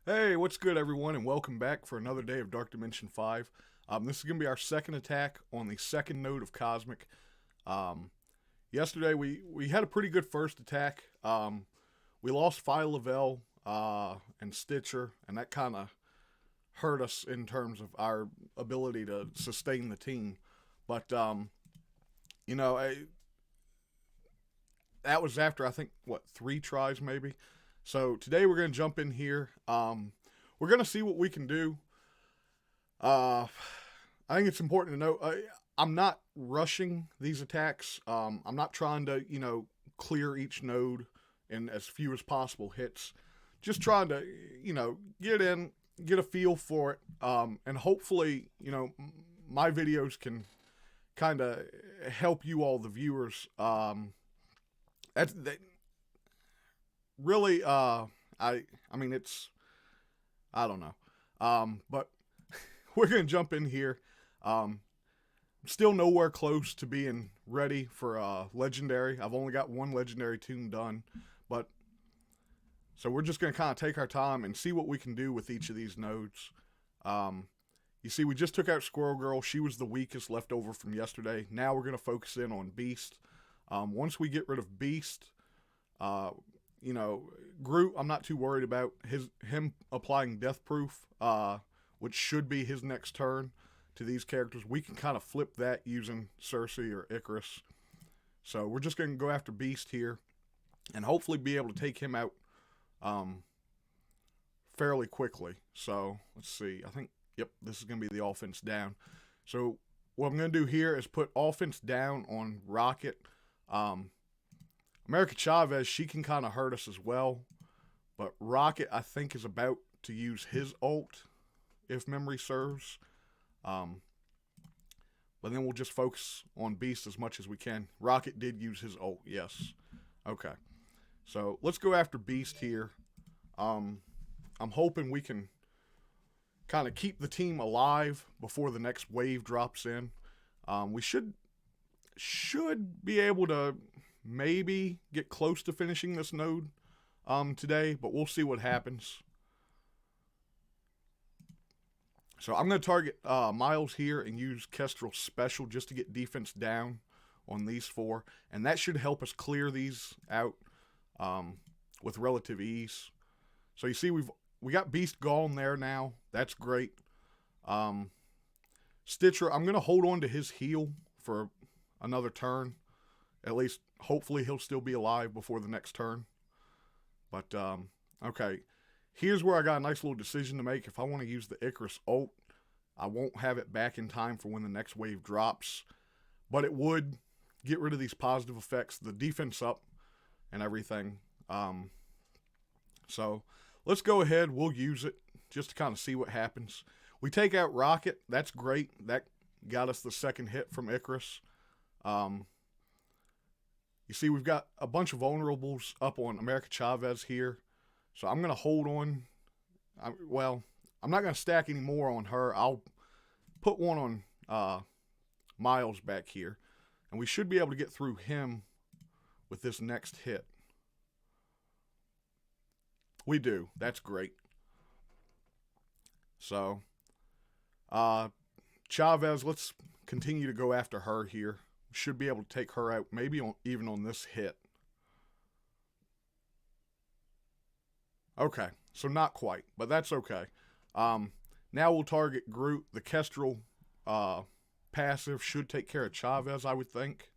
Hey, what's good, everyone, and welcome back for another day of Dark Dimension 5. This is going to be our second attack on the second node of Cosmic. Um, Yesterday, we had a pretty good first attack. We lost Phi Lavelle and Stitcher, and that kind of hurt us in terms of our ability to sustain the team. But, you know, I, that was after, I think, what, 3 tries maybe? So today we're going to jump in here. We're going to see what we can do. Uh, I think it's important to note I'm not rushing these attacks. I'm not trying to, clear each node in as few as possible hits. Just trying to, get in, get a feel for it, and hopefully, my videos can kind of help you all, the viewers. That really, I mean, I don't know, but we're gonna jump in here. Um, Still nowhere close to being ready for legendary. I've only got one legendary tune done, but so we're just gonna kind of take our time and see what we can do with each of these nodes. Um, you see, we just took out Squirrel Girl. She was the weakest left over from yesterday. Now we're gonna focus in on Beast. Once we get rid of Beast, uh, you know, Groot, I'm not too worried about him applying Death Proof, which should be his next turn to these characters. We can kind of flip that using Cersei or Icarus. So we're just going to go after Beast here and hopefully be able to take him out um, fairly quickly. So let's see. I think, yep, this is going to be the offense down. So what I'm going to do here is put offense down on Rocket. Um, America Chavez, she can kind of hurt us as well. But Rocket, I think, is about to use his ult, if memory serves. But then we'll just focus on Beast as much as we can. Rocket did use his ult, yes. Okay. So let's go after Beast here. I'm hoping we can kind of keep the team alive before the next wave drops in. We should be able to maybe get close to finishing this node today, but we'll see what happens. So I'm going to target Miles here and use Kestrel Special just to get defense down on these 4. And that should help us clear these out with relative ease. So you see we got Beast gone there now. That's great. Stitcher, I'm going to hold on to his heal for another turn. At least, hopefully, he'll still be alive before the next turn. But, okay. Here's where I got a nice little decision to make. If I want to use the Icarus ult, I won't have it back in time for when the next wave drops. But it would get rid of these positive effects, the defense up, and everything. So let's go ahead. We'll use it just to kind of see what happens. We take out Rocket. That's great. That got us the second hit from Icarus. You see, we've got a bunch of vulnerables up on America Chavez here. So I'm going to hold on. I'm not going to stack any more on her. I'll put one on Miles back here. And we should be able to get through him with this next hit. We do. That's great. So, Chavez, let's continue to go after her here. Should be able to take her out, maybe even on this hit. Okay, so not quite, but that's okay. Now we'll target Groot. The Kestrel passive should take care of Chavez, I would think.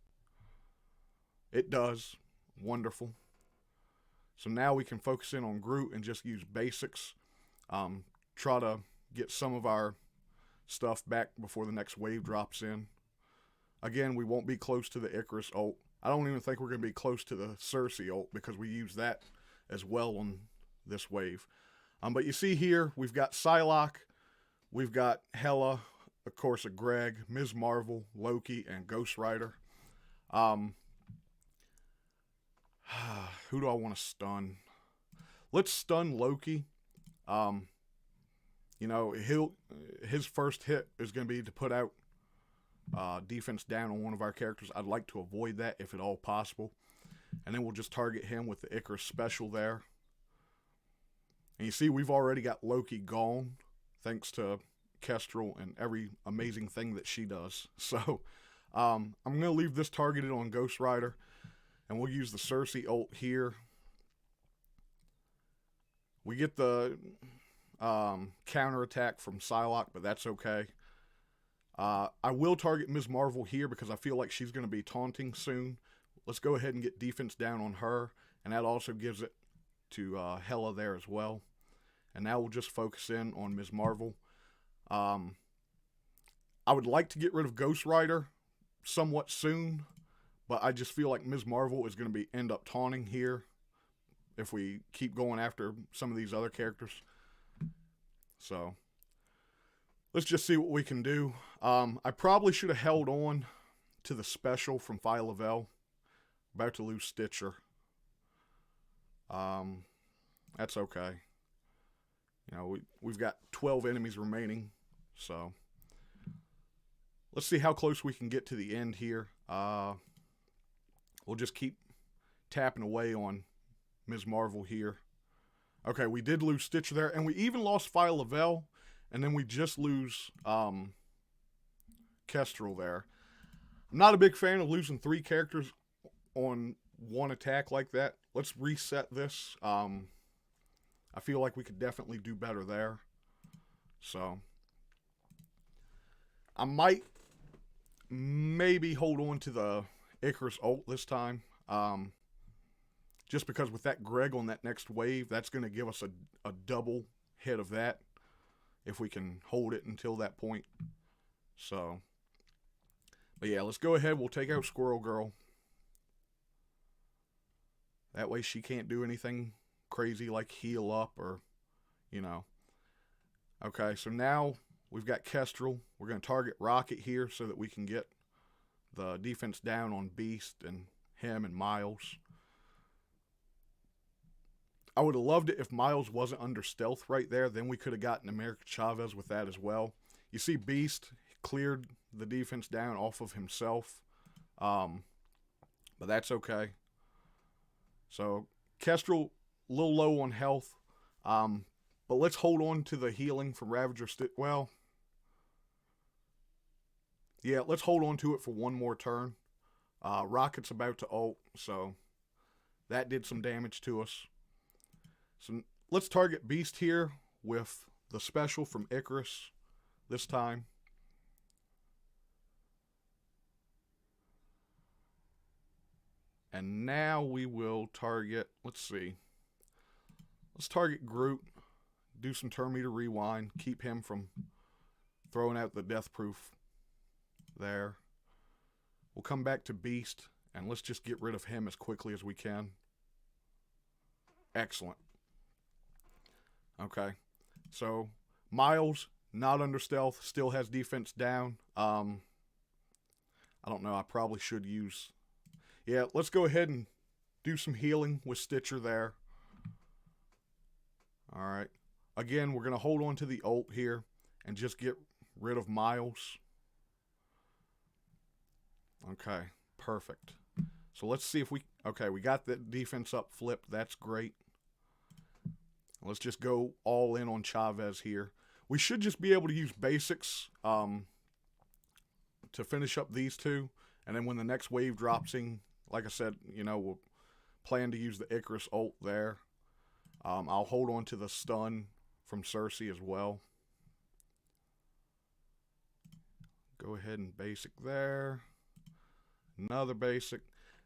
It does. Wonderful. So now we can focus in on Groot and just use basics. Try to get some of our stuff back before the next wave drops in. Again, we won't be close to the Icarus ult. I don't even think we're going to be close to the Cersei ult because we use that as well on this wave. But you see here, we've got Psylocke, we've got Hela, of course, a Greg, Ms. Marvel, Loki, and Ghost Rider. Who do I want to stun? Let's stun Loki. His first hit is going to be to put out defense down on one of our characters. I'd like to avoid that if at all possible. And then we'll just target him with the Icarus special there. And you see, we've already got Loki gone, thanks to Kestrel and every amazing thing that she does. So, I'm going to leave this targeted on Ghost Rider, and we'll use the Cersei ult here. We get the counterattack from Psylocke, but that's okay. I will target Ms. Marvel here because I feel like she's going to be taunting soon. Let's go ahead and get defense down on her, and that also gives it to Hela there as well. And now we'll just focus in on Ms. Marvel. I would like to get rid of Ghost Rider somewhat soon, but I just feel like Ms. Marvel is going to end up taunting here if we keep going after some of these other characters. So let's just see what we can do. I probably should have held on to the special from Phyla-Vell. About to lose Stitcher. That's okay. You know, we've got 12 enemies remaining, so let's see how close we can get to the end here. We'll just keep tapping away on Ms. Marvel here. Okay, we did lose Stitcher there, and we even lost Phyla-Vell, and then we just lose Kestrel there. I'm not a big fan of losing 3 characters on one attack like that. Let's reset this. I feel like we could definitely do better there. So I might maybe hold on to the Icarus ult this time. Just because with that Greg on that next wave, that's going to give us a double hit of that if we can hold it until that point. So, but yeah, let's go ahead. We'll take out Squirrel Girl. That way she can't do anything crazy like heal up or, you know. Okay, so now we've got Kestrel. We're going to target Rocket here so that we can get the defense down on Beast and him and Miles. I would have loved it if Miles wasn't under stealth right there. Then we could have gotten America Chavez with that as well. You see Beast cleared the defense down off of himself. But that's okay. So Kestrel, a little low on health. But let's hold on to the healing from Ravager. Well, yeah, let's hold on to it for one more turn. Rocket's about to ult, so that did some damage to us. So let's target Beast here with the special from Icarus this time. And now we will target, let's see. Let's target Groot, do some turn meter rewind, keep him from throwing out the death proof there. We'll come back to Beast, and let's just get rid of him as quickly as we can. Excellent. Okay, so Miles, not under stealth, still has defense down. I don't know, I probably should use... Yeah, let's go ahead and do some healing with Stitcher there. Alright. Again, we're going to hold on to the ult here and just get rid of Miles. Okay, perfect. So let's see if we... Okay, we got the defense up flipped. That's great. Let's just go all in on Chavez here. We should just be able to use basics to finish up these two. And then when the next wave drops in, like I said, you know, we'll plan to use the Icarus ult there. I'll hold on to the stun from Cersei as well. Go ahead and basic there. Another basic.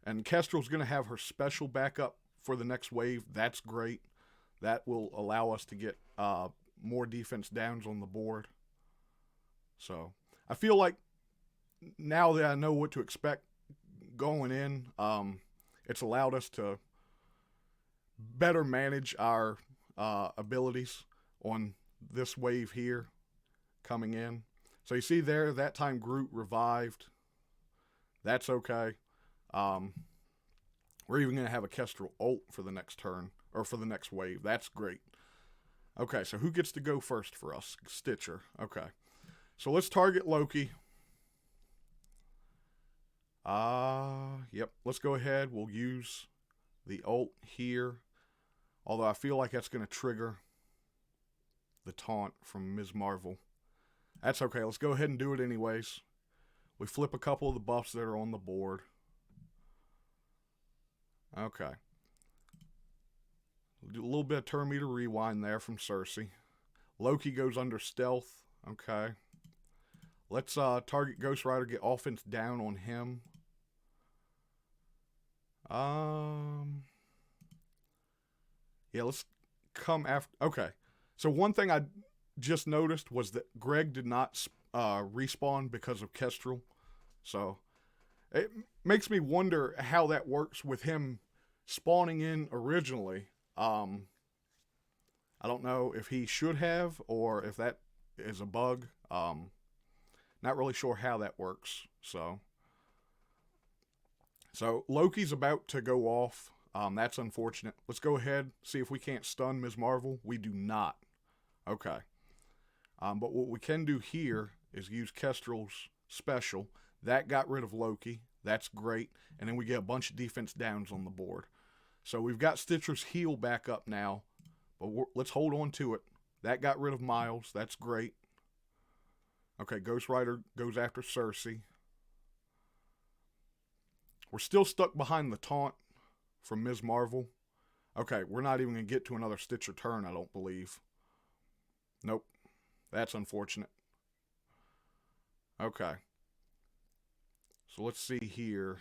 And Kestrel's going to have her special backup for the next wave. That's great. That will allow us to get more defense downs on the board. So I feel like now that I know what to expect going in, it's allowed us to better manage our abilities on this wave here coming in. So you see there, that time Groot revived. That's okay. We're even going to have a Kestrel ult for the next turn, or for the next wave. That's great. Okay, so who gets to go first for us? Stitcher. Okay. So let's target Loki. Yep. Let's go ahead. We'll use the ult here. Although I feel like that's going to trigger the taunt from Ms. Marvel. That's okay. Let's go ahead and do it anyways. We flip a couple of the buffs that are on the board. Okay. We'll do a little bit of turn meter rewind there from Cersei. Loki goes under stealth. Okay. Let's target Ghost Rider, get offense down on him. Yeah, let's come after. Okay. So one thing I just noticed was that Greg did not respawn because of Kestrel. So it makes me wonder how that works with him spawning in originally. I don't know if he should have or if that is a bug. Not really sure how that works. So Loki's about to go off. That's unfortunate. Let's go ahead, see if we can't stun Ms. Marvel. We do not. Okay. But what we can do here is use Kestrel's special. That got rid of Loki. That's great. And then we get a bunch of defense downs on the board. So we've got Stitcher's heal back up now. But let's hold on to it. That got rid of Miles. That's great. Okay, Ghost Rider goes after Cersei. We're still stuck behind the taunt from Ms. Marvel. Okay, we're not even going to get to another Stitcher turn, I don't believe. Nope. That's unfortunate. Okay. So let's see here.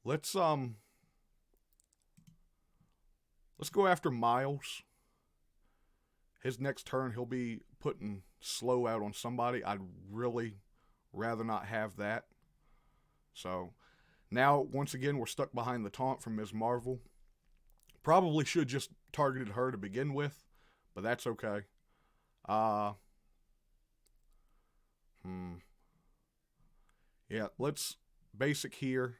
Let's go after Miles. His next turn, he'll be putting slow out on somebody. I'd really rather not have that. So now, once again, we're stuck behind the taunt from Ms. Marvel. Probably should just targeted her to begin with, but that's okay. Yeah, let's basic here.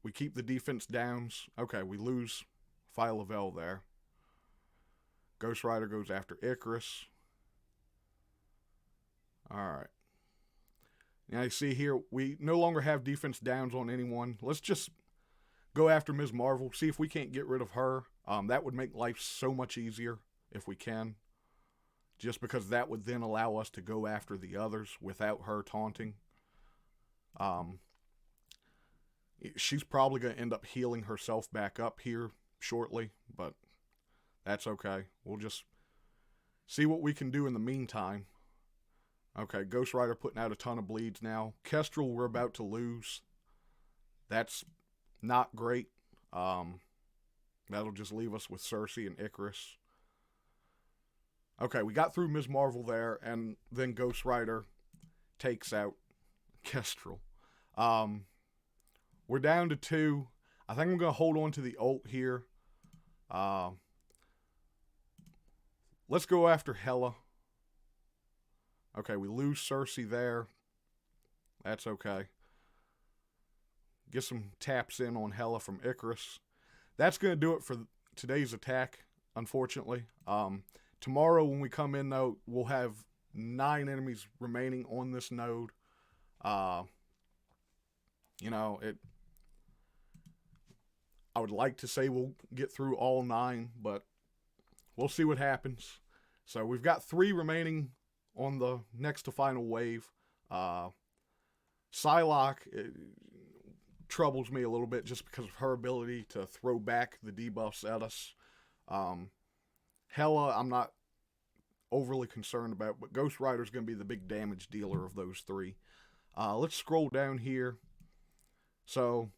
We keep the defense downs. Okay, we lose Phyla-Vell there. Ghost Rider goes after Icarus. Alright. Now you see here, we no longer have defense downs on anyone. Let's just go after Ms. Marvel, see if we can't get rid of her. That would make life so much easier if we can. Just because that would then allow us to go after the others without her taunting. She's probably going to end up healing herself back up here shortly, but that's okay. We'll just see what we can do in the meantime. Okay, Ghost Rider putting out a ton of bleeds now. Kestrel we're about to lose. That's not great. That'll just leave us with Cersei and Icarus. Okay, we got through Ms. Marvel there, and then Ghost Rider takes out Kestrel. We're down to 2. I think I'm going to hold on to the ult here. Let's go after Hela. Okay, we lose Cersei there. That's okay. Get some taps in on Hela from Icarus. That's going to do it for today's attack, unfortunately. Tomorrow when we come in, though, we'll have 9 enemies remaining on this node. You know, I would like to say we'll get through all 9, but we'll see what happens. So we've got 3 remaining on the next to final wave. Psylocke troubles me a little bit just because of her ability to throw back the debuffs at us. Hela, I'm not overly concerned about, but Ghost Rider's going to be the big damage dealer of those 3. Let's scroll down here. So,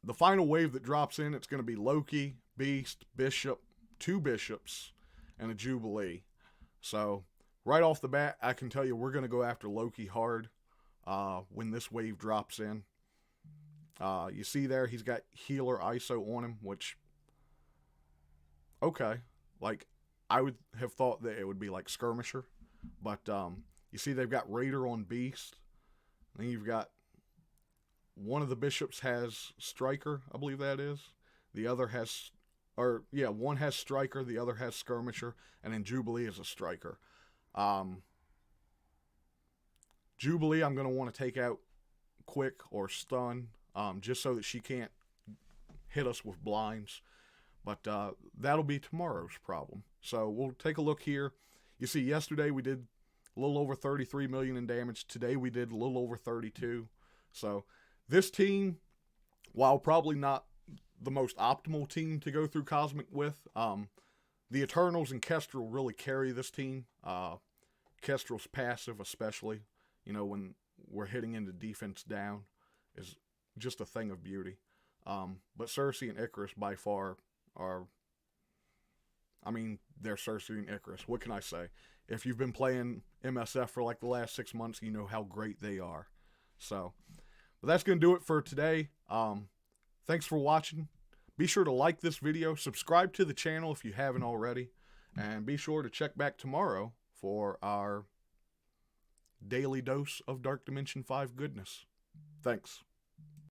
the final wave that drops in, it's going to be Loki, Beast, Bishop, 2 Bishops, and a Jubilee. So, right off the bat, I can tell you we're going to go after Loki hard when this wave drops in. You see there, he's got Healer ISO on him, which, okay. Like, I would have thought that it would be like Skirmisher. But, you see they've got Raider on Beast. Then you've got one of the bishops has Striker, I believe that is. The other has, one has Striker, the other has Skirmisher, and then Jubilee is a Striker. Jubilee I'm going to want to take out quick or stun, just so that she can't hit us with blinds. But that'll be tomorrow's problem. So we'll take a look here. You see, yesterday we did a little over 33 million in damage. Today we did a little over 32. So this team, while probably not the most optimal team to go through Cosmic with, the Eternals and Kestrel really carry this team. Kestrel's passive, especially, when we're hitting into defense down, is just a thing of beauty. But Cersei and Icarus by far are, they're Cersei and Icarus. What can I say? If you've been playing MSF for like the last 6 months, you know how great they are. So, but that's going to do it for today. Thanks for watching. Be sure to like this video, subscribe to the channel if you haven't already, and be sure to check back tomorrow for our daily dose of Dark Dimension 5 goodness. Thanks.